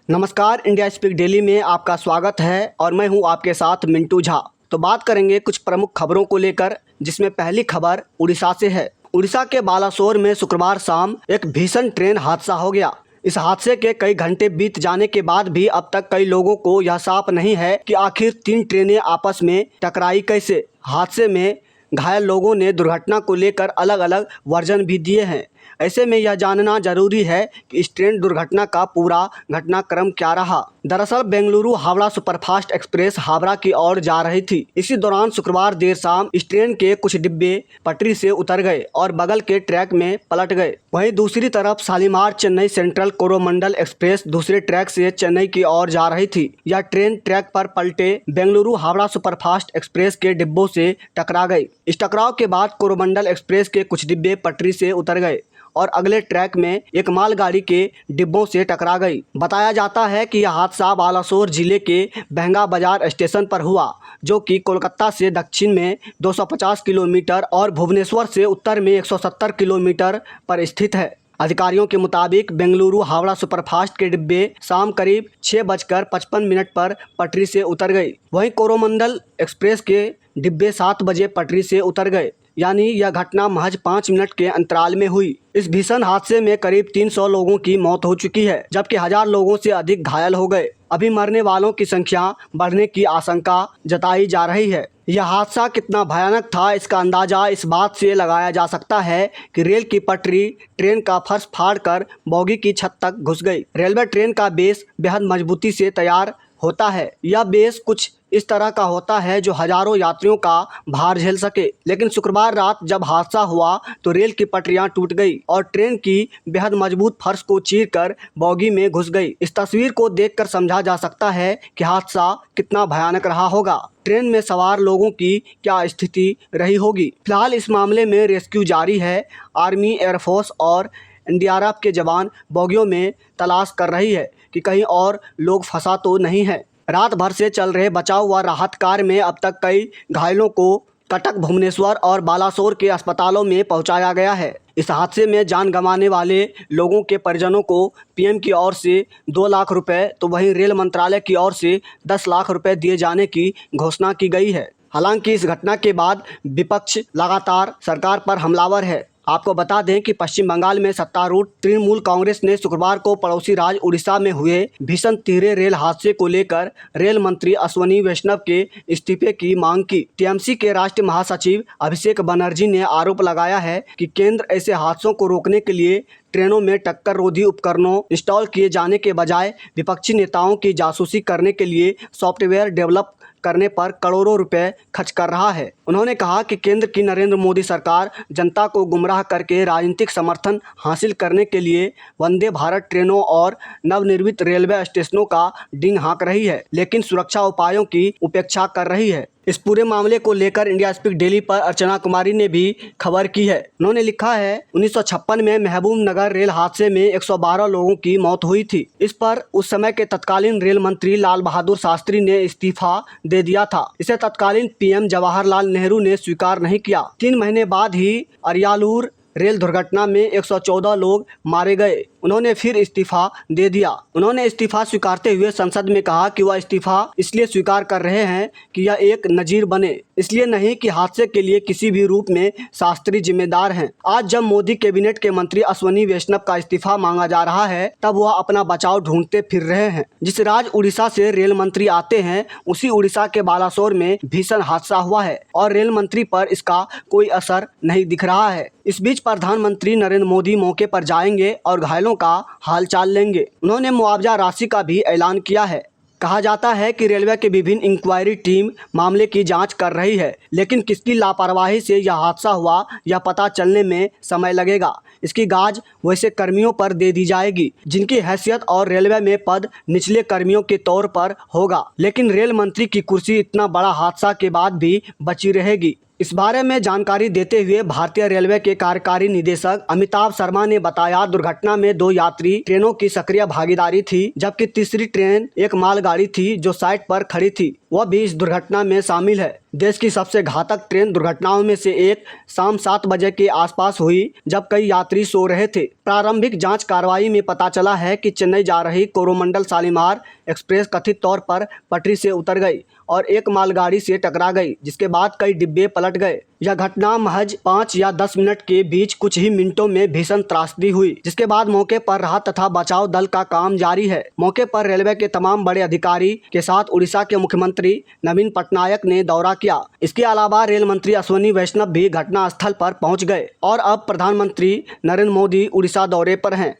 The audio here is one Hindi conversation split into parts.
नमस्कार, इंडिया स्पीक डेली में आपका स्वागत है और मैं हूं आपके साथ मिंटू झा। तो बात करेंगे कुछ प्रमुख खबरों को लेकर, जिसमें पहली खबर उड़ीसा से है। उड़ीसा के बालासोर में शुक्रवार शाम एक भीषण ट्रेन हादसा हो गया। इस हादसे के कई घंटे बीत जाने के बाद भी अब तक कई लोगों को यह साफ नहीं है कि आखिर 3 ट्रेनें आपस में टकराई कैसे। हादसे में घायल लोगों ने दुर्घटना को लेकर अलग अलग वर्जन भी दिए हैं। ऐसे में यह जानना जरूरी है कि इस ट्रेन दुर्घटना का पूरा घटनाक्रम क्या रहा। दरअसल बेंगलुरु हावड़ा सुपरफास्ट एक्सप्रेस हावड़ा की ओर जा रही थी। इसी दौरान शुक्रवार देर शाम इस ट्रेन के कुछ डिब्बे पटरी से उतर गए और बगल के ट्रैक में पलट गए। वहीं दूसरी तरफ शालीमार चेन्नई सेंट्रल कोरोमंडल एक्सप्रेस दूसरे ट्रैक से चेन्नई की ओर जा रही थी। यह ट्रेन ट्रैक पर पलटे बेंगलुरु हावड़ा सुपरफास्ट एक्सप्रेस के डिब्बों से टकरा गई। इस टकराव के बाद कोरोमंडल एक्सप्रेस के कुछ डिब्बे पटरी से उतर गए और अगले ट्रैक में एक मालगाड़ी के डिब्बों से टकरा गई। बताया जाता है कि यह हादसा बालासोर जिले के बहंगा बाजार स्टेशन पर हुआ, जो कि कोलकाता से दक्षिण में 250 किलोमीटर और भुवनेश्वर से उत्तर में 170 किलोमीटर पर स्थित है। अधिकारियों के मुताबिक बेंगलुरु हावड़ा सुपरफास्ट के डिब्बे शाम करीब 6:55 पर पटरी से उतर गई। वहीं कोरोमंडल एक्सप्रेस के डिब्बे 7 बजे पटरी से उतर गए, यानी यह घटना महज 5 मिनट के अंतराल में हुई। इस भीषण हादसे में करीब 300 लोगों की मौत हो चुकी है, जबकि 1000 लोगों से अधिक घायल हो गए। अभी मरने वालों की संख्या बढ़ने की आशंका जताई जा रही है। यह हादसा कितना भयानक था, इसका अंदाजा इस बात से लगाया जा सकता है कि रेल की पटरी ट्रेन का फर्श फाड़कर बोगी की छत तक घुस गई। रेलवे ट्रेन का बेस बेहद मजबूती से तैयार होता है। यह बेस कुछ इस तरह का होता है जो हजारों यात्रियों का भार झेल सके, लेकिन शुक्रवार रात जब हादसा हुआ तो रेल की पटरियां टूट गई और ट्रेन की बेहद मजबूत फर्श को चीरकर बोगी में घुस गई। इस तस्वीर को देखकर समझा जा सकता है कि हादसा कितना भयानक रहा होगा। ट्रेन में सवार लोगों की क्या स्थिति रही होगी। फिलहाल इस मामले में रेस्क्यू जारी है। आर्मी, एयरफोर्स और एनडीआरएफ के जवान बोगियों में तलाश कर रही है कि कहीं और लोग फंसा तो नहीं है। रात भर से चल रहे बचाव व राहत कार्य में अब तक कई घायलों को कटक, भुवनेश्वर और बालासोर के अस्पतालों में पहुंचाया गया है। इस हादसे में जान गंवाने वाले लोगों के परिजनों को पीएम की ओर से 2 लाख रुपए तो वहीं रेल मंत्रालय की ओर से 10 लाख रुपए दिए जाने की घोषणा की गई है। हालांकि इस घटना के बाद विपक्ष लगातार सरकार पर हमलावर है। आपको बता दें कि पश्चिम बंगाल में सत्तारूढ़ तृणमूल कांग्रेस ने शुक्रवार को पड़ोसी राज्य उड़ीसा में हुए भीषण तिहरे रेल हादसे को लेकर रेल मंत्री अश्विनी वैष्णव के इस्तीफे की मांग की। टीएमसी के राष्ट्रीय महासचिव अभिषेक बनर्जी ने आरोप लगाया है कि केंद्र ऐसे हादसों को रोकने के लिए ट्रेनों में टक्कर रोधी उपकरणों इंस्टॉल किए जाने के बजाय विपक्षी नेताओं की जासूसी करने के लिए सॉफ्टवेयर डेवलप करने पर करोड़ों रुपए खर्च कर रहा है। उन्होंने कहा कि केंद्र की नरेंद्र मोदी सरकार जनता को गुमराह करके राजनीतिक समर्थन हासिल करने के लिए वंदे भारत ट्रेनों और नवनिर्मित रेलवे स्टेशनों का डींग हाँक रही है, लेकिन सुरक्षा उपायों की उपेक्षा कर रही है। इस पूरे मामले को लेकर इंडिया स्पीक डेली पर अर्चना कुमारी ने भी खबर की है। उन्होंने लिखा है, 1956 में महबूब नगर रेल हादसे में 112 लोगों की मौत हुई थी। इस पर उस समय के तत्कालीन रेल मंत्री लाल बहादुर शास्त्री ने इस्तीफा दे दिया था। इसे तत्कालीन पीएम जवाहरलाल नेहरू ने स्वीकार नहीं किया। 3 महीने बाद ही अरियालूर रेल दुर्घटना में 114 लोग मारे गए। उन्होंने फिर इस्तीफा दे दिया। उन्होंने इस्तीफा स्वीकारते हुए संसद में कहा कि वह इस्तीफा इसलिए स्वीकार कर रहे हैं कि यह एक नजीर बने, इसलिए नहीं कि हादसे के लिए किसी भी रूप में शास्त्री जिम्मेदार हैं। आज जब मोदी कैबिनेट के मंत्री अश्विनी वैष्णव का इस्तीफा मांगा जा रहा है, तब वह अपना बचाव ढूंढते फिर रहे हैं। जिस राज्य उड़ीसा से रेल मंत्री आते हैं, उसी उड़ीसा के बालासोर में भीषण हादसा हुआ है और रेल मंत्री पर इसका कोई असर नहीं दिख रहा है। इस बीच प्रधानमंत्री नरेंद्र मोदी मौके पर जाएंगे और घायलों का हालचाल लेंगे। उन्होंने मुआवजा राशि का भी ऐलान किया है। कहा जाता है कि रेलवे की विभिन्न इंक्वायरी टीम मामले की जांच कर रही है, लेकिन किसकी लापरवाही से यह हादसा हुआ यह पता चलने में समय लगेगा। इसकी गाज वैसे कर्मियों पर दे दी जाएगी जिनकी हैसियत और रेलवे में पद निचले कर्मियों के तौर पर होगा, लेकिन रेल मंत्री की कुर्सी इतना बड़ा हादसा के बाद भी बची रहेगी। इस बारे में जानकारी देते हुए भारतीय रेलवे के कार्यकारी निदेशक अमिताभ शर्मा ने बताया, दुर्घटना में 2 यात्री ट्रेनों की सक्रिय भागीदारी थी, जबकि तीसरी ट्रेन एक मालगाड़ी थी जो साइट पर खड़ी थी, वह भी इस दुर्घटना में शामिल है। देश की सबसे घातक ट्रेन दुर्घटनाओं में से एक शाम 7 बजे के आसपास हुई, जब कई यात्री सो रहे थे। प्रारंभिक जांच कार्रवाई में पता चला है कि चेन्नई जा रही कोरोमंडल शालीमार एक्सप्रेस कथित तौर पर पटरी से उतर गई और एक मालगाड़ी से टकरा गई, जिसके बाद कई डिब्बे पलट गए। यह घटना महज 5 या 10 मिनट के बीच कुछ ही मिनटों में भीषण त्रासदी हुई, जिसके बाद मौके पर राहत तथा बचाव दल का काम जारी है। मौके पर रेलवे के तमाम बड़े अधिकारी के साथ उड़ीसा के मुख्यमंत्री नवीन पटनायक ने दौरा किया। इसके अलावा रेल मंत्री अश्विनी वैष्णव भी घटना स्थल पर पहुंच गए और अब प्रधानमंत्री नरेंद्र मोदी उड़ीसा दौरे पर हैं।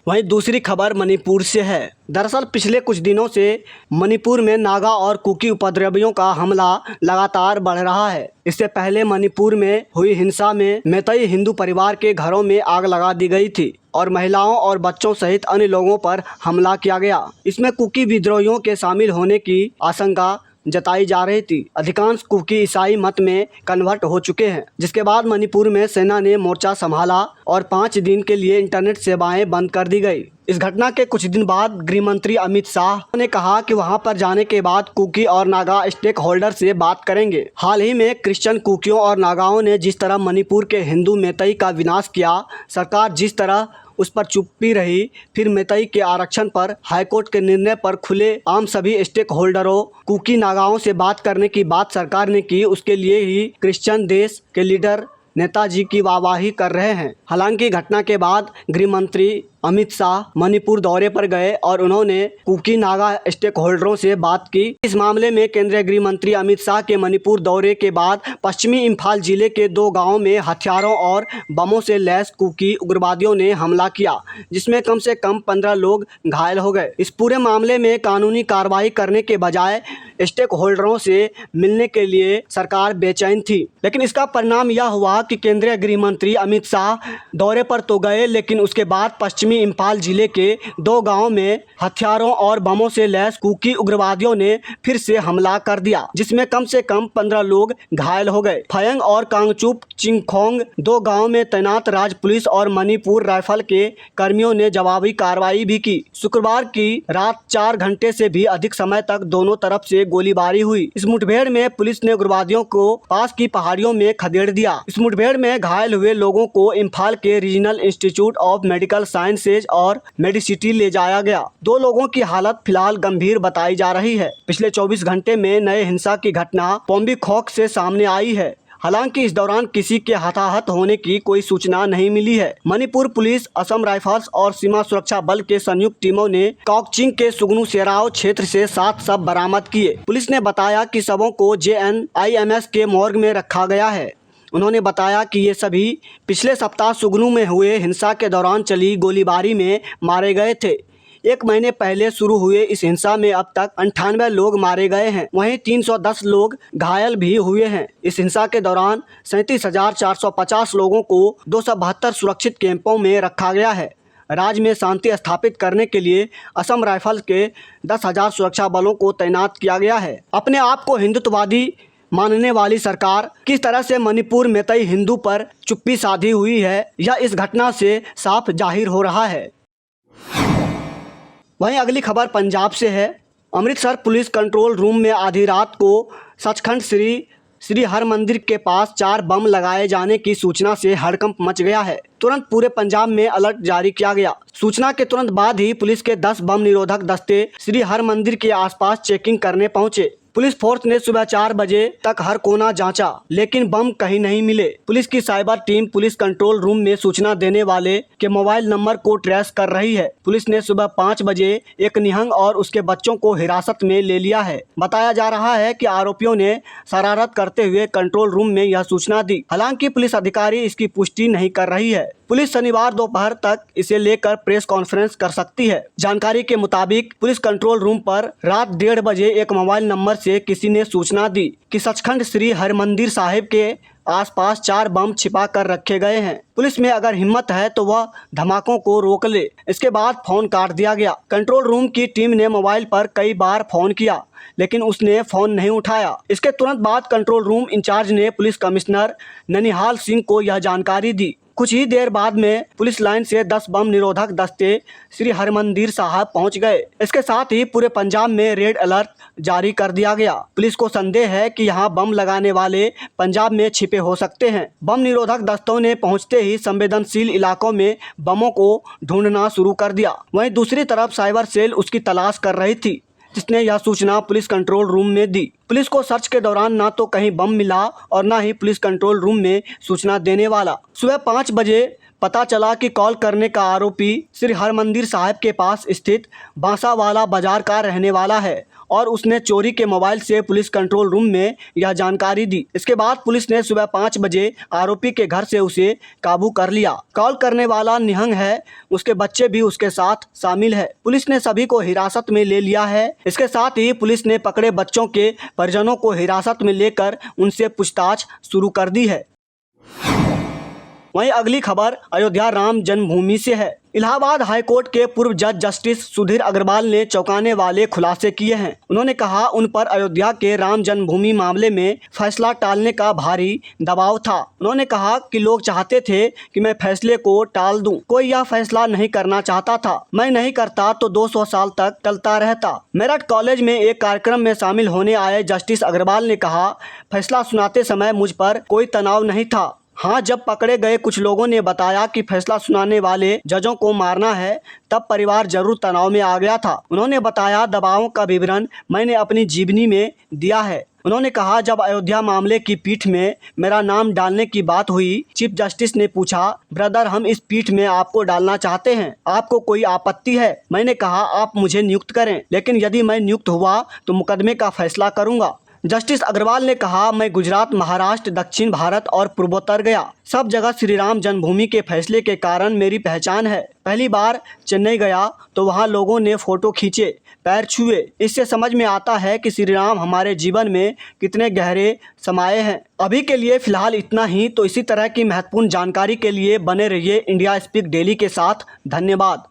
वहीं दूसरी खबर मणिपुर से है। दरअसल पिछले कुछ दिनों से मणिपुर में नागा और कुकी उपद्रवियों का हमला लगातार बढ़ रहा है। इससे पहले मणिपुर में हुई हिंसा में मैतेई हिंदू परिवार के घरों में आग लगा दी गई थी और महिलाओं और बच्चों सहित अन्य लोगों पर हमला किया गया। इसमें कुकी विद्रोहियों के शामिल होने की आशंका जताई जा रही थी। अधिकांश कुकी ईसाई मत में कन्वर्ट हो चुके हैं, जिसके बाद मणिपुर में सेना ने मोर्चा संभाला और 5 दिन के लिए इंटरनेट सेवाएं बंद कर दी गई। इस घटना के कुछ दिन बाद गृह मंत्री अमित शाह ने कहा कि वहां पर जाने के बाद कुकी और नागा स्टेक होल्डर से बात करेंगे। हाल ही में क्रिश्चियन कुकियों और नागाओं ने जिस तरह मणिपुर के हिंदू मैतेई का विनाश किया, सरकार जिस तरह उस पर चुप्पी रही, फिर मैतेई के आरक्षण पर हाईकोर्ट के निर्णय पर खुले आम सभी स्टेक होल्डरों कुकी नागाओं से बात करने की बात सरकार ने की, उसके लिए ही क्रिश्चियन देश के लीडर नेताजी की वाहवाही कर रहे हैं। हालांकि घटना के बाद गृह मंत्री अमित शाह मणिपुर दौरे पर गए और उन्होंने कुकी नागा स्टेक होल्डरों से बात की। इस मामले में केंद्रीय गृह मंत्री अमित शाह के मणिपुर दौरे के बाद पश्चिमी इम्फाल जिले के 2 गांवों में हथियारों और बमों से लैस कुकी उग्रवादियों ने हमला किया, जिसमें कम से कम 15 लोग घायल हो गए। इस पूरे मामले में कानूनी कार्रवाई करने के बजाय स्टेक होल्डरों से मिलने के लिए सरकार बेचैन थी। लेकिन इसका परिणाम यह हुआ कि केंद्रीय गृह मंत्री अमित शाह दौरे पर तो गए, लेकिन उसके बाद पश्चिमी इम्फाल जिले के 2 गांवों में हथियारों और बमों से लैस कुकी उग्रवादियों ने फिर से हमला कर दिया, जिसमें कम से कम 15 लोग घायल हो गए। फयंग और कांगचुप चिंगखोंग 2 गांवों में तैनात राज्य पुलिस और मणिपुर राइफल के कर्मियों ने जवाबी कार्रवाई भी की। शुक्रवार की रात 4 घंटे से भी अधिक समय तक दोनों तरफ से गोलीबारी हुई। इस मुठभेड़ में पुलिस ने उग्रवादियों को पास की पहाड़ियों में खदेड़ दिया। इस मुठभेड़ में घायल हुए लोगों को इम्फाल के regional institute of medical sciences और मेडिसिटी ले जाया गया। 2 लोगों की हालत फिलहाल गंभीर बताई जा रही है। पिछले 24 घंटे में नए हिंसा की घटना पोम्बीखौक से सामने आई है। हालांकि इस दौरान किसी के हताहत होने की कोई सूचना नहीं मिली है। मणिपुर पुलिस, असम राइफल्स और सीमा सुरक्षा बल के संयुक्त टीमों ने कॉकचिंग के सुगनु सेराव क्षेत्र से 7 शव बरामद किए। पुलिस ने बताया कि शवों को JNIMS के मॉर्ग में रखा गया है। उन्होंने बताया कि ये सभी पिछले सप्ताह सुगनु में हुए हिंसा के दौरान चली गोलीबारी में मारे गए थे। 1 महीने पहले शुरू हुए इस हिंसा में अब तक 98 लोग मारे गए हैं, वहीं 310 लोग घायल भी हुए हैं। इस हिंसा के दौरान 37,450 लोगों को 272 सुरक्षित कैंपों में रखा गया है। राज्य में शांति स्थापित करने के लिए असम राइफल्स के 10,000 सुरक्षा बलों को तैनात किया गया है। अपने आप को हिंदुत्ववादी मानने वाली सरकार किस तरह से मणिपुर मैतेई हिंदू पर चुप्पी साधी हुई है, यह इस घटना से साफ जाहिर हो रहा है। वहीं अगली खबर पंजाब से है। अमृतसर पुलिस कंट्रोल रूम में आधी रात को सचखंड श्री हरमंदिर के पास 4 बम लगाए जाने की सूचना से हड़कंप मच गया है। तुरंत पूरे पंजाब में अलर्ट जारी किया गया। सूचना के तुरंत बाद ही पुलिस के 10 बम निरोधक दस्ते श्री हरमंदिर के आसपास चेकिंग करने पहुंचे। पुलिस फोर्स ने सुबह 4 बजे तक हर कोना जांचा, लेकिन बम कहीं नहीं मिले। पुलिस की cyber team police control room में सूचना देने वाले के मोबाइल नंबर को ट्रेस कर रही है। पुलिस ने सुबह 5 बजे एक निहंग और उसके बच्चों को हिरासत में ले लिया है। बताया जा रहा है कि आरोपियों ने शरारत करते हुए कंट्रोल रूम में यह सूचना दी। हालांकि पुलिस अधिकारी इसकी पुष्टि नहीं कर रही है। पुलिस शनिवार दोपहर तक इसे लेकर प्रेस कॉन्फ्रेंस कर सकती है। जानकारी के मुताबिक पुलिस कंट्रोल रूम पर रात 1:30 बजे एक मोबाइल नंबर से किसी ने सूचना दी कि सचखंड श्री हरमंदिर साहिब के आसपास 4 बम छिपा कर रखे गए हैं। पुलिस में अगर हिम्मत है तो वह धमाकों को रोक ले। इसके बाद फोन काट दिया गया। कंट्रोल रूम की टीम ने मोबाइल पर कई बार फोन किया, लेकिन उसने फ़ोन नहीं उठाया। इसके तुरंत बाद कंट्रोल रूम इंचार्ज ने पुलिस कमिश्नर ननिहाल सिंह को यह जानकारी दी। कुछ ही देर बाद में पुलिस लाइन से 10 बम निरोधक दस्ते श्री हरमंदिर साहब पहुंच गए। इसके साथ ही पूरे पंजाब में रेड अलर्ट जारी कर दिया गया। पुलिस को संदेह है कि यहां बम लगाने वाले पंजाब में छिपे हो सकते हैं। बम निरोधक दस्तों ने पहुंचते ही संवेदनशील इलाकों में बमों को ढूंढना शुरू कर दिया। वहीं दूसरी तरफ साइबर सेल उसकी तलाश कर रही थी, जिसने यह सूचना पुलिस कंट्रोल रूम में दी। पुलिस को सर्च के दौरान ना तो कहीं बम मिला और ना ही पुलिस कंट्रोल रूम में सूचना देने वाला। सुबह 5 बजे पता चला कि कॉल करने का आरोपी श्री हरमंदिर साहब के पास स्थित बांसावाला बाजार का रहने वाला है और उसने चोरी के मोबाइल से पुलिस कंट्रोल रूम में यह जानकारी दी। इसके बाद पुलिस ने सुबह 5 बजे आरोपी के घर से उसे काबू कर लिया। कॉल करने वाला निहंग है, उसके बच्चे भी उसके साथ शामिल है। पुलिस ने सभी को हिरासत में ले लिया है। इसके साथ ही पुलिस ने पकड़े बच्चों के परिजनों को हिरासत में लेकर उनसे पूछताछ शुरू कर दी है। वहीं अगली खबर अयोध्या राम जन्मभूमि से है। इलाहाबाद हाईकोर्ट के पूर्व जज जस्टिस सुधीर अग्रवाल ने चौंकाने वाले खुलासे किए हैं। उन्होंने कहा उन पर अयोध्या के राम जन्मभूमि मामले में फैसला टालने का भारी दबाव था। उन्होंने कहा कि लोग चाहते थे कि मैं फैसले को टाल दूं। कोई यह फैसला नहीं करना चाहता था। मैं नहीं करता तो 200 साल तक टलता रहता। मेरठ कॉलेज में एक कार्यक्रम में शामिल होने आए जस्टिस अग्रवाल ने कहा, फैसला सुनाते समय मुझ पर कोई तनाव नहीं था। हाँ, जब पकड़े गए कुछ लोगों ने बताया कि फैसला सुनाने वाले जजों को मारना है, तब परिवार जरूर तनाव में आ गया था। उन्होंने बताया, दबावों का विवरण मैंने अपनी जीवनी में दिया है। उन्होंने कहा, जब अयोध्या मामले की पीठ में मेरा नाम डालने की बात हुई, चीफ जस्टिस ने पूछा, ब्रदर हम इस पीठ में आपको डालना चाहते हैं, आपको कोई आपत्ति है? मैंने कहा, आप मुझे नियुक्त करें, लेकिन यदि मैं नियुक्त हुआ तो मुकदमे का फैसला करूंगा। जस्टिस अग्रवाल ने कहा, मैं गुजरात, महाराष्ट्र, दक्षिण भारत और पूर्वोत्तर गया। सब जगह श्री राम जन्मभूमि के फैसले के कारण मेरी पहचान है। पहली बार चेन्नई गया तो वहाँ लोगों ने फोटो खींचे, पैर छुए। इससे समझ में आता है कि श्री राम हमारे जीवन में कितने गहरे समाये हैं। अभी के लिए फिलहाल इतना ही। तो इसी तरह की महत्वपूर्ण जानकारी के लिए बने रहिए इंडिया स्पीक डेली के साथ। धन्यवाद।